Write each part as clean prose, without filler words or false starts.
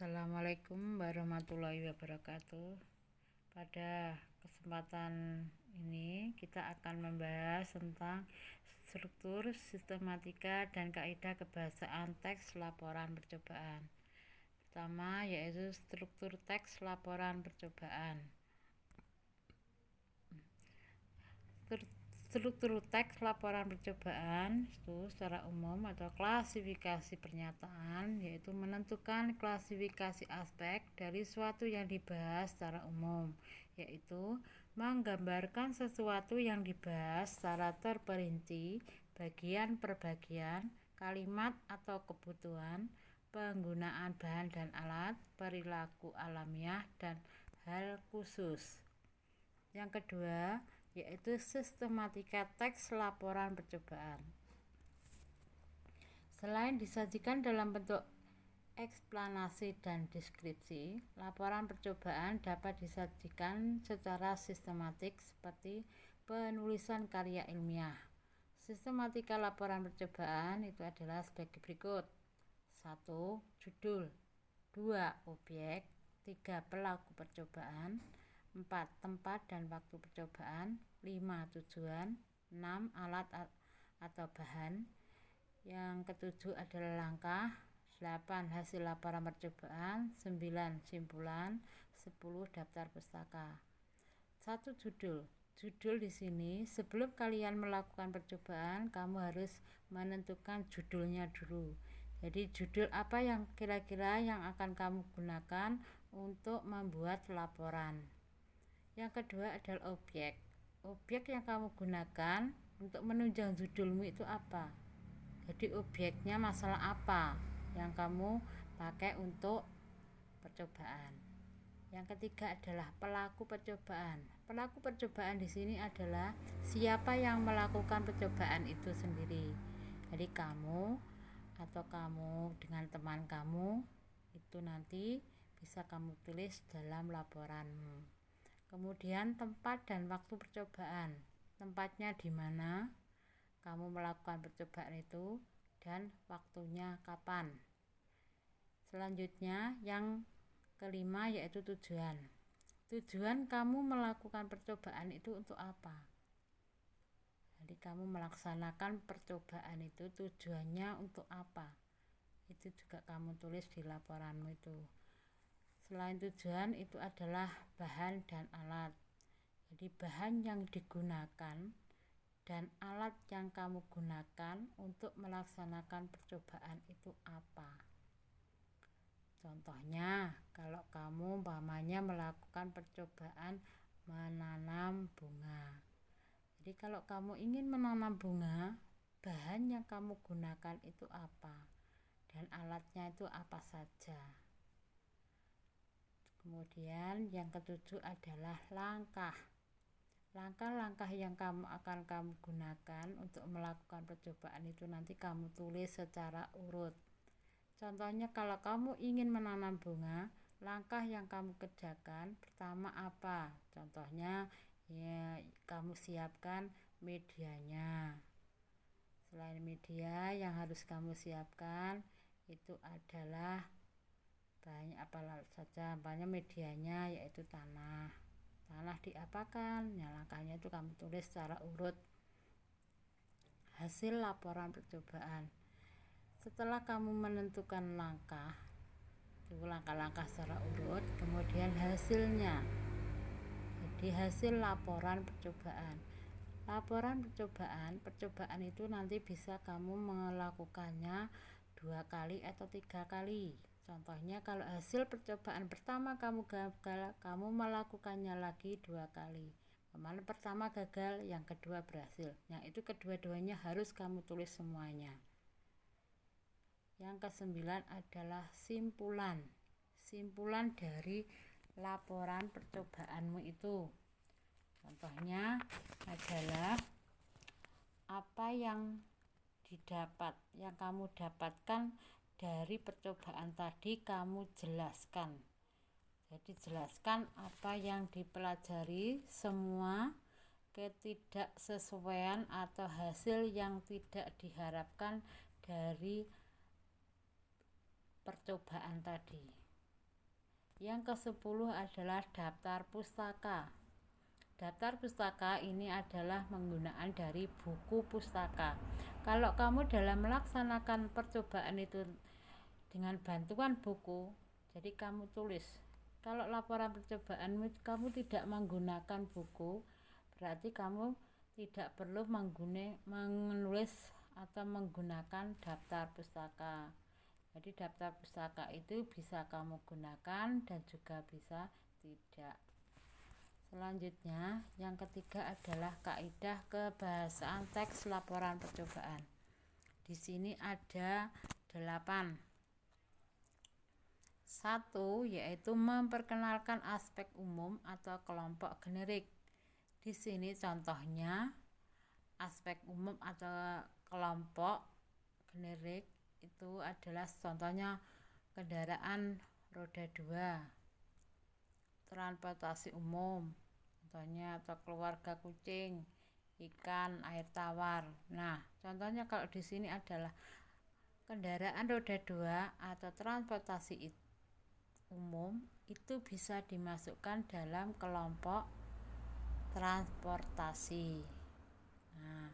Assalamualaikum warahmatullahi wabarakatuh. Pada kesempatan ini kita akan membahas tentang struktur, sistematika, dan kaidah kebahasaan teks laporan percobaan. Pertama yaitu struktur teks laporan percobaan. Struktur teks laporan percobaan itu secara umum atau klasifikasi pernyataan, yaitu menentukan klasifikasi aspek dari suatu yang dibahas secara umum, yaitu menggambarkan sesuatu yang dibahas secara terperinci, bagian per bagian, kalimat atau kebutuhan, penggunaan bahan dan alat, perilaku alamiah, dan hal khusus. Yang kedua yaitu sistematika teks laporan percobaan. Selain disajikan dalam bentuk eksplanasi dan deskripsi, laporan percobaan dapat disajikan secara sistematik seperti penulisan karya ilmiah. Sistematika laporan percobaan itu adalah sebagai berikut: 1. Judul, 2. Objek, 3. Pelaku percobaan, 4. Tempat dan waktu percobaan, 5. Tujuan, 6. Alat atau bahan. Yang ketujuh adalah langkah, 8. Hasil laporan percobaan, 9. Simpulan, 10. Daftar pustaka. 1. Judul di sini, sebelum kalian melakukan percobaan, kamu harus menentukan judulnya dulu. Jadi judul apa yang kira-kira yang akan kamu gunakan untuk membuat laporan. Yang kedua adalah objek. Objek yang kamu gunakan untuk menunjang judulmu itu apa? Jadi objeknya masalah apa yang kamu pakai untuk percobaan. Yang ketiga adalah pelaku percobaan. Pelaku percobaan di sini adalah siapa yang melakukan percobaan itu sendiri. Jadi kamu atau kamu dengan teman kamu itu nanti bisa kamu tulis dalam laporanmu. Kemudian tempat dan waktu percobaan. Tempatnya di mana kamu melakukan percobaan itu dan waktunya kapan. Selanjutnya yang kelima yaitu tujuan. Tujuan kamu melakukan percobaan itu untuk apa? Jadi kamu melaksanakan percobaan itu tujuannya untuk apa? Itu juga kamu tulis di laporanmu itu. Selain tujuan itu adalah bahan dan alat. Jadi bahan yang digunakan dan alat yang kamu gunakan untuk melaksanakan percobaan itu apa? Contohnya, kalau kamu umpamanya melakukan percobaan menanam bunga. Jadi kalau kamu ingin menanam bunga, bahan yang kamu gunakan itu apa? Dan alatnya itu apa saja? Kemudian yang ketujuh adalah langkah. Langkah-langkah yang akan kamu gunakan untuk melakukan percobaan itu nanti kamu tulis secara urut. Contohnya kalau kamu ingin menanam bunga, langkah yang kamu kerjakan pertama apa? Contohnya ya, kamu siapkan medianya. Selain media yang harus kamu siapkan itu adalah banyak apa saja, banyak medianya yaitu tanah diapakan ya, langkahnya itu kamu tulis secara urut. Hasil laporan percobaan, setelah kamu menentukan langkah secara urut, kemudian hasilnya, jadi hasil laporan percobaan. Laporan percobaan itu nanti bisa kamu melakukannya 2 kali atau 3 kali. Contohnya kalau hasil percobaan pertama kamu gagal, kamu melakukannya lagi 2 kali. Kemarin pertama gagal, yang kedua berhasil. Yang itu kedua-duanya harus kamu tulis semuanya. Yang kesembilan adalah simpulan. Simpulan dari laporan percobaanmu itu. Contohnya adalah apa yang kamu dapatkan dari percobaan tadi kamu jelaskan. Jadi jelaskan apa yang dipelajari, semua ketidaksesuaian atau hasil yang tidak diharapkan dari percobaan tadi. Yang ke-10 adalah daftar pustaka. Daftar pustaka ini adalah penggunaan dari buku pustaka. Kalau kamu dalam melaksanakan percobaan itu dengan bantuan buku, jadi kamu tulis. Kalau laporan percobaan kamu tidak menggunakan buku, berarti kamu tidak perlu menulis atau menggunakan daftar pustaka. Jadi daftar pustaka itu bisa kamu gunakan dan juga bisa tidak. Selanjutnya, yang ketiga adalah kaidah kebahasaan teks laporan percobaan. Di sini ada 8. 1. Yaitu memperkenalkan aspek umum atau kelompok generik. Di sini contohnya aspek umum atau kelompok generik itu adalah contohnya kendaraan roda 2, transportasi umum, contohnya atau keluarga kucing, ikan, air tawar. Nah, contohnya kalau di sini adalah kendaraan roda 2 atau transportasi umum itu bisa dimasukkan dalam kelompok transportasi. Nah,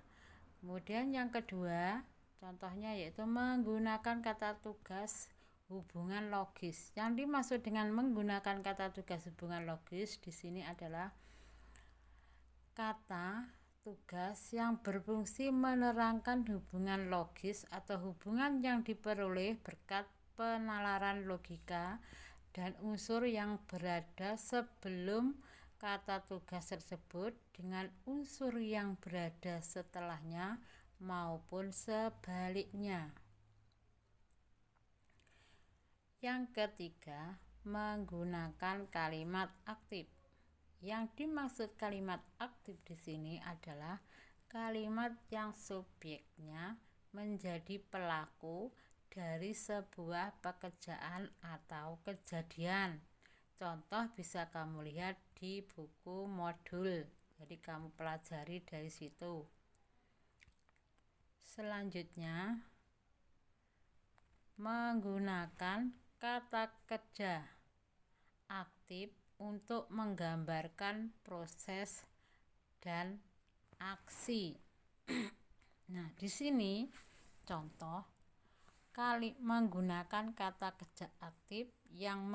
kemudian yang kedua, contohnya yaitu menggunakan kata tugas hubungan logis. Yang dimaksud dengan menggunakan kata tugas hubungan logis di sini adalah kata tugas yang berfungsi menerangkan hubungan logis atau hubungan yang diperoleh berkat penalaran logika dan unsur yang berada sebelum kata tugas tersebut dengan unsur yang berada setelahnya maupun sebaliknya. Yang ketiga, menggunakan kalimat aktif. Yang dimaksud kalimat aktif di sini adalah kalimat yang subjeknya menjadi pelaku dari sebuah pekerjaan atau kejadian. Contoh bisa kamu lihat di buku modul. Jadi kamu pelajari dari situ. Selanjutnya, menggunakan kata kerja aktif untuk menggambarkan proses dan aksi. Nah, di sini contoh menggunakan kata kerja aktif yang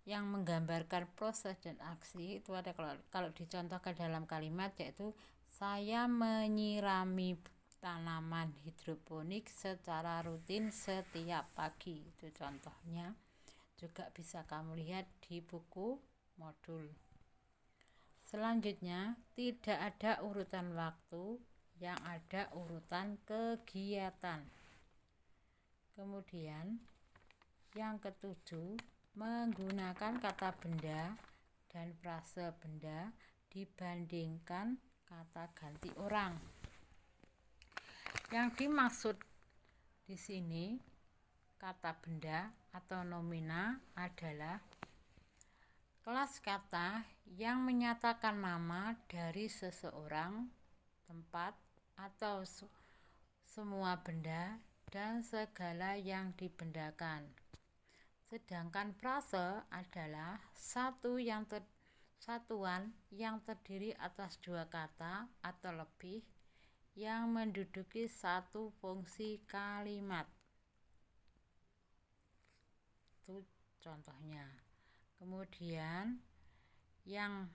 menggambarkan proses dan aksi itu ada kalau dicontohkan dalam kalimat, yaitu saya menyirami tanaman hidroponik secara rutin setiap pagi. Itu contohnya. Juga bisa kamu lihat di buku modul. Selanjutnya, tidak ada urutan waktu, yang ada urutan kegiatan. Kemudian yang ketujuh, menggunakan kata benda dan frase benda dibandingkan kata ganti orang. Yang dimaksud di sini kata benda atau nomina adalah kelas kata yang menyatakan nama dari seseorang, tempat, atau semua benda dan segala yang dibendakan. Sedangkan frase adalah satuan yang terdiri atas 2 kata atau lebih yang menduduki satu fungsi kalimat. Itu contohnya. Kemudian yang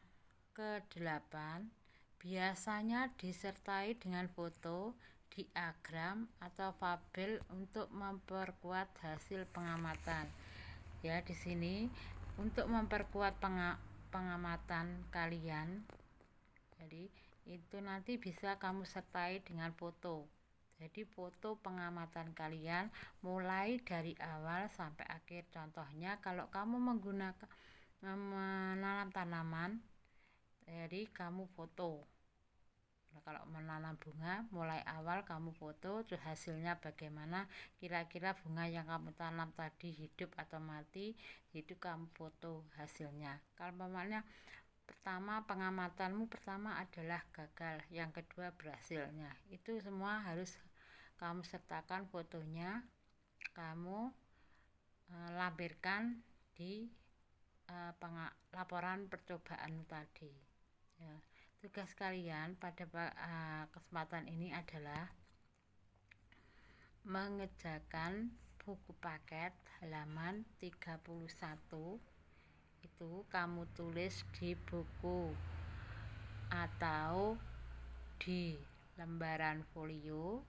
ke-8 biasanya disertai dengan foto, diagram atau tabel untuk memperkuat hasil pengamatan. Ya, di sini untuk memperkuat pengamatan kalian. Jadi itu nanti bisa kamu sertai dengan foto. Jadi foto pengamatan kalian mulai dari awal sampai akhir. Contohnya kalau kamu menggunakan menanam tanaman, jadi kamu foto. Nah, kalau menanam bunga, mulai awal kamu foto, terus hasilnya bagaimana, kira-kira bunga yang kamu tanam tadi hidup atau mati, itu kamu foto hasilnya. Kalau umpamanya pertama pengamatanmu pertama adalah gagal, yang kedua berhasilnya, itu semua harus kamu sertakan fotonya, kamu lampirkan di laporan percobaan tadi. Ya, tugas kalian pada kesempatan ini adalah mengerjakan buku paket halaman 31. Itu kamu tulis di buku atau di lembaran folio.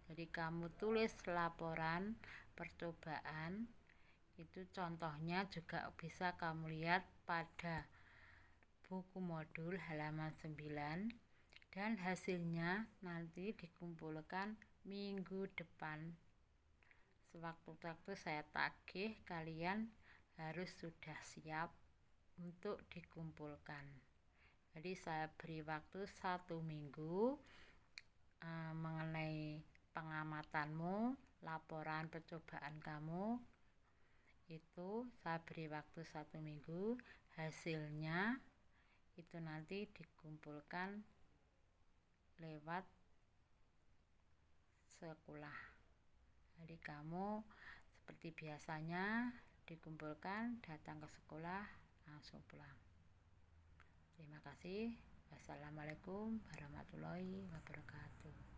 Jadi kamu tulis laporan percobaan. Itu contohnya juga bisa kamu lihat pada buku modul halaman 9, dan hasilnya nanti dikumpulkan minggu depan. Sewaktu-waktu saya tagih, kalian harus sudah siap untuk dikumpulkan. Jadi saya beri waktu 1 minggu mengenai pengamatanmu, laporan percobaan kamu. Itu saya beri waktu 1 minggu, hasilnya itu nanti dikumpulkan lewat sekolah. Jadi kamu seperti biasanya dikumpulkan, datang ke sekolah, langsung pulang. Terima kasih. Wassalamualaikum warahmatullahi wabarakatuh.